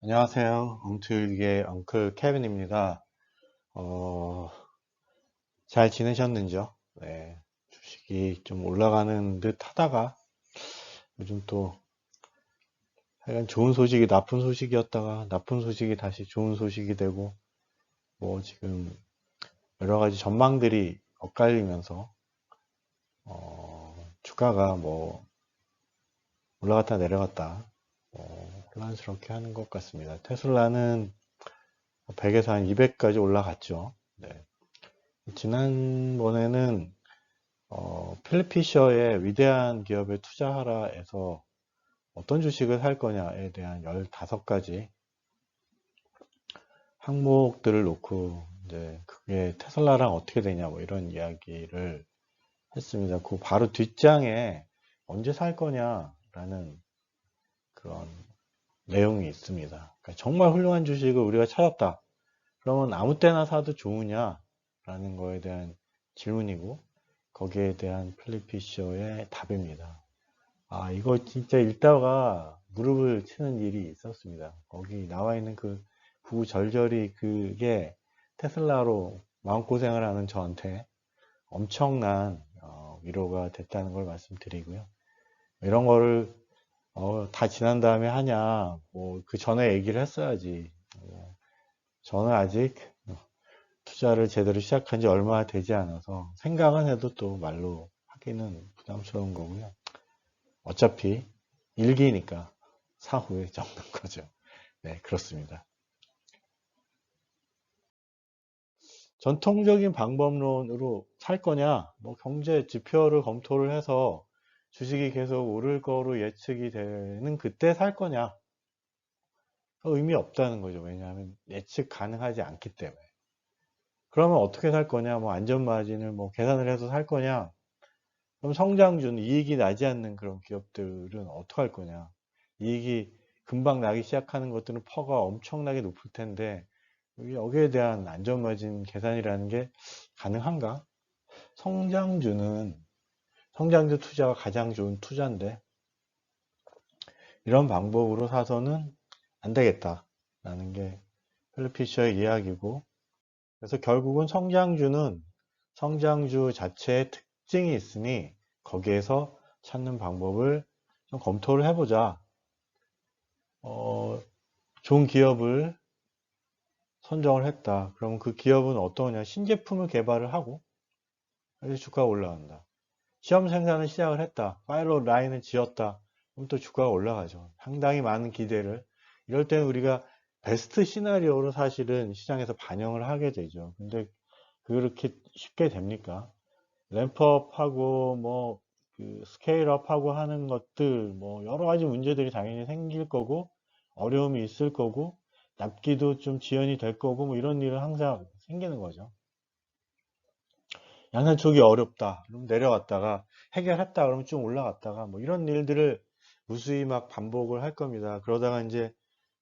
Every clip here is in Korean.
안녕하세요. 엉투일기의 엉클 케빈입니다. 잘 지내셨는지요? 네, 주식이 좀 올라가는 듯 하다가 요즘 또 하여간 좋은 소식이 나쁜 소식이었다가 나쁜 소식이 다시 좋은 소식이 되고 뭐 지금 여러 가지 전망들이 엇갈리면서 주가가 뭐 올라갔다 내려갔다 혼란스럽게 하는 것 같습니다. 테슬라는 100에서 한 200까지 올라갔죠. 네. 지난번에는 필립 피셔의 위대한 기업에 투자하라에서 어떤 주식을 살 거냐에 대한 15가지 항목들을 놓고 이제 그게 테슬라랑 어떻게 되냐 뭐 이런 이야기를 했습니다. 그 바로 뒷장에 언제 살 거냐라는 그런 내용이 있습니다. 그러니까 정말 훌륭한 주식을 우리가 찾았다. 그러면 아무 때나 사도 좋으냐라는 거에 대한 질문이고 거기에 대한 필립 피셔의 답입니다. 아, 이거 진짜 읽다가 무릎을 치는 일이 있었습니다. 거기 나와 있는 그 구절절히 그게 테슬라로 마음고생을 하는 저한테 엄청난 위로가 됐다는 걸 말씀드리고요. 이런 거를 다 지난 다음에 하냐, 뭐 그 전에 얘기를 했어야지. 저는 아직 투자를 제대로 시작한 지 얼마 되지 않아서 생각은 해도 또 말로 하기는 부담스러운 거고요. 어차피 일기니까 사후에 적는 거죠. 네, 그렇습니다. 전통적인 방법론으로 살 거냐, 뭐 경제 지표를 검토를 해서 주식이 계속 오를 거로 예측이 되는 그때 살 거냐, 의미 없다는 거죠. 왜냐하면 예측 가능하지 않기 때문에. 그러면 어떻게 살 거냐, 뭐 안전마진을 뭐 계산을 해서 살 거냐, 그럼 성장준, 이익이 나지 않는 그런 기업들은 어떻게 할 거냐. 이익이 금방 나기 시작하는 것들은 퍼가 엄청나게 높을 텐데, 여기에 대한 안전마진 계산이라는 게 가능한가? 성장주는, 성장주 투자가 가장 좋은 투자인데, 이런 방법으로 사서는 안 되겠다라는 게 필리피셔의 이야기고, 그래서 결국은 성장주는 성장주 자체의 특징이 있으니 거기에서 찾는 방법을 좀 검토를 해보자. 어, 좋은 기업을 선정을 했다. 그럼 그 기업은 어떠냐? 신제품을 개발을 하고 그래서 주가가 올라간다. 시험 생산을 시작을 했다. 파일럿 라인을 지었다. 그럼 또 주가가 올라가죠. 상당히 많은 기대를. 이럴 때는 우리가 베스트 시나리오로 사실은 시장에서 반영을 하게 되죠. 근데 그렇게 쉽게 됩니까? 램프업하고 뭐 그 스케일업하고 하는 것들 뭐 여러 가지 문제들이 당연히 생길 거고 어려움이 있을 거고 납기도 좀 지연이 될 거고 뭐 이런 일은 항상 생기는 거죠. 양산촉이 어렵다. 그럼 내려갔다가 해결했다. 그러면 좀 올라갔다가 뭐 이런 일들을 무수히 막 반복을 할 겁니다. 그러다가 이제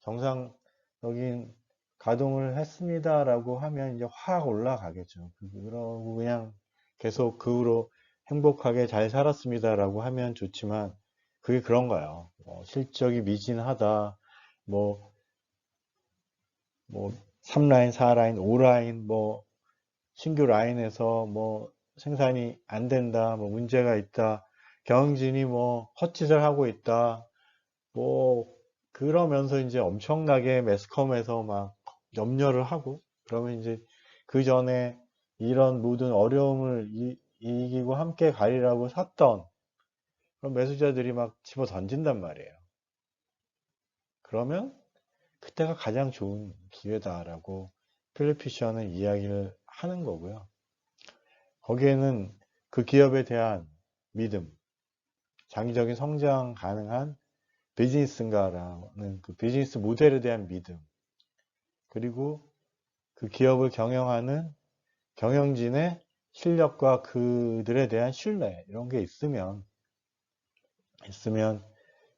정상적인 가동을 했습니다라고 하면 이제 확 올라가겠죠. 그러고 그냥 계속 그 후로 행복하게 잘 살았습니다라고 하면 좋지만 그게 그런가요? 실적이 미진하다. 뭐, 뭐 3라인, 4라인, 5라인 뭐 신규 라인에서 뭐 생산이 안 된다, 뭐 문제가 있다, 경영진이 뭐 헛짓을 하고 있다, 뭐 그러면서 이제 엄청나게 매스컴에서 막 염려를 하고 그러면 이제 그 전에 이런 모든 어려움을 이기고 함께 가리라고 샀던 그런 매수자들이 막 집어 던진단 말이에요. 그러면 그때가 가장 좋은 기회다라고 필리피셔는 이야기를 하는 거고요. 거기에는 그 기업에 대한 믿음, 장기적인 성장 가능한 비즈니스인가라는 그 비즈니스 모델에 대한 믿음, 그리고 그 기업을 경영하는 경영진의 실력과 그들에 대한 신뢰, 이런 게 있으면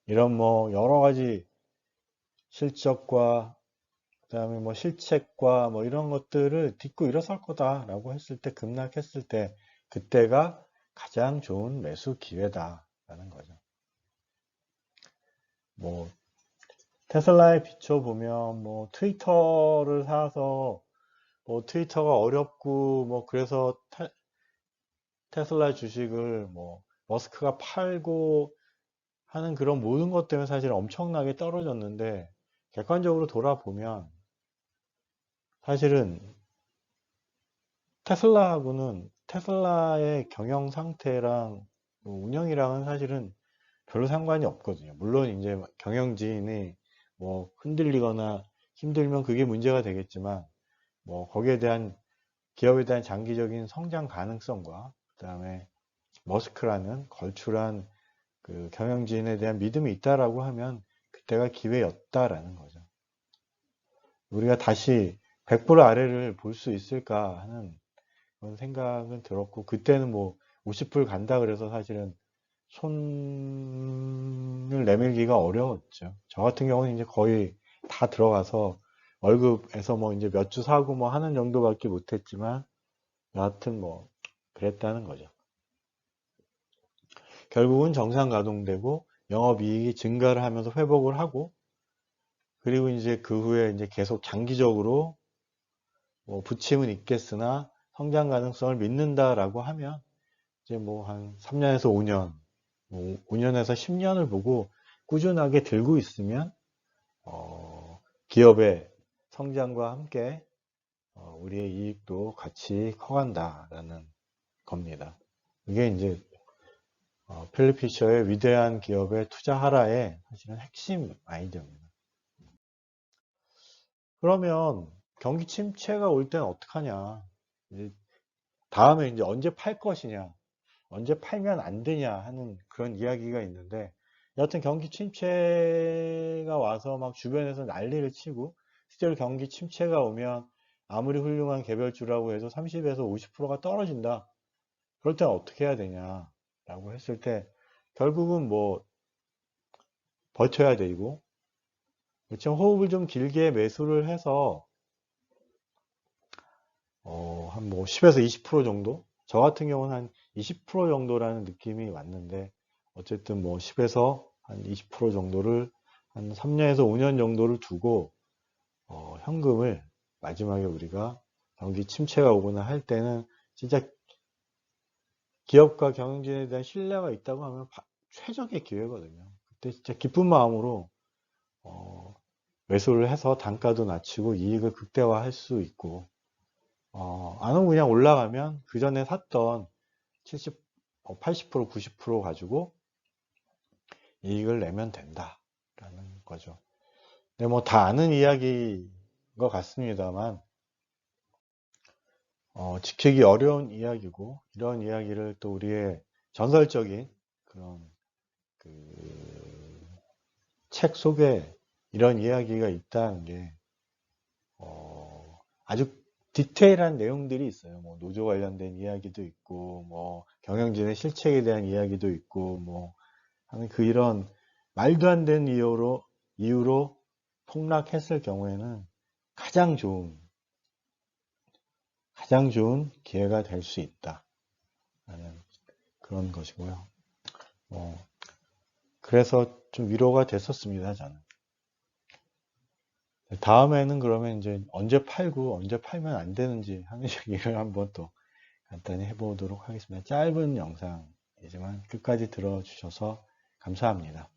이런 뭐 여러 가지 실적과 그다음에 뭐 실책과 뭐 이런 것들을 딛고 일어설 거다라고 했을 때 급락했을 때 그때가 가장 좋은 매수 기회다라는 거죠. 뭐 테슬라에 비춰보면 뭐 트위터를 사서 뭐 트위터가 어렵고 뭐 그래서 테슬라 주식을 뭐 머스크가 팔고 하는 그런 모든 것 때문에 사실 엄청나게 떨어졌는데 객관적으로 돌아보면 사실은 테슬라하고는 테슬라의 경영 상태랑 뭐 운영이랑은 사실은 별로 상관이 없거든요. 물론 이제 경영진이 뭐 흔들리거나 힘들면 그게 문제가 되겠지만 뭐 거기에 대한 기업에 대한 장기적인 성장 가능성과 그다음에 머스크라는 걸출한 그 경영진에 대한 믿음이 있다라고 하면 그때가 기회였다라는 거죠. 우리가 다시 100불 아래를 볼 수 있을까 하는 그런 생각은 들었고 그때는 뭐 50불 간다 그래서 사실은 손을 내밀기가 어려웠죠. 저 같은 경우는 이제 거의 다 들어가서 월급에서 뭐 이제 몇 주 사고 뭐 하는 정도밖에 못했지만 여하튼 뭐 그랬다는 거죠. 결국은 정상 가동되고 영업이익이 증가를 하면서 회복을 하고 그리고 이제 그 후에 이제 계속 장기적으로 뭐 부침은 있겠으나 성장 가능성을 믿는다라고 하면 이제 뭐 한 3년에서 5년, 뭐 5년에서 10년을 보고 꾸준하게 들고 있으면 기업의 성장과 함께 우리의 이익도 같이 커간다라는 겁니다. 이게 이제 필립 피셔의 위대한 기업에 투자하라의 사실은 핵심 아이디어입니다. 그러면 경기 침체가 올 때는 어떡하냐? 이제 다음에 이제 언제 팔 것이냐? 언제 팔면 안 되냐 하는 그런 이야기가 있는데 여하튼 경기 침체가 와서 막 주변에서 난리를 치고 실제로 경기 침체가 오면 아무리 훌륭한 개별주라고 해도 30에서 50%가 떨어진다. 그럴 때는 어떻게 해야 되냐라고 했을 때 결국은 뭐 버텨야 되고 그렇지만 호흡을 좀 길게 매수를 해서 한 뭐 10에서 20% 정도? 저 같은 경우는 한 20% 정도라는 느낌이 왔는데 어쨌든 뭐 10에서 한 20% 정도를 한 3년에서 5년 정도를 두고 현금을 마지막에 우리가 경기 침체가 오거나 할 때는 진짜 기업과 경영진에 대한 신뢰가 있다고 하면 최적의 기회거든요. 그때 진짜 기쁜 마음으로 매수를 해서 단가도 낮추고 이익을 극대화할 수 있고 안 하고 그냥 올라가면 그 전에 샀던 70, 80%, 90% 가지고 이익을 내면 된다라는 거죠. 근데 뭐 다 아는 이야기인 것 같습니다만 지키기 어려운 이야기고 이런 이야기를 또 우리의 전설적인 그런 그 책 속에 이런 이야기가 있다는 게 아주 디테일한 내용들이 있어요. 뭐 노조 관련된 이야기도 있고, 뭐 경영진의 실책에 대한 이야기도 있고, 뭐 하는 그 이런 말도 안 되는 이유로 폭락했을 경우에는 가장 좋은 기회가 될 수 있다. 라는 그런 것이고요. 그래서 좀 위로가 됐었습니다, 저는. 다음에는 그러면 이제 언제 팔고 언제 팔면 안 되는지 하는 얘기를 한번 또 간단히 해보도록 하겠습니다. 짧은 영상이지만 끝까지 들어주셔서 감사합니다.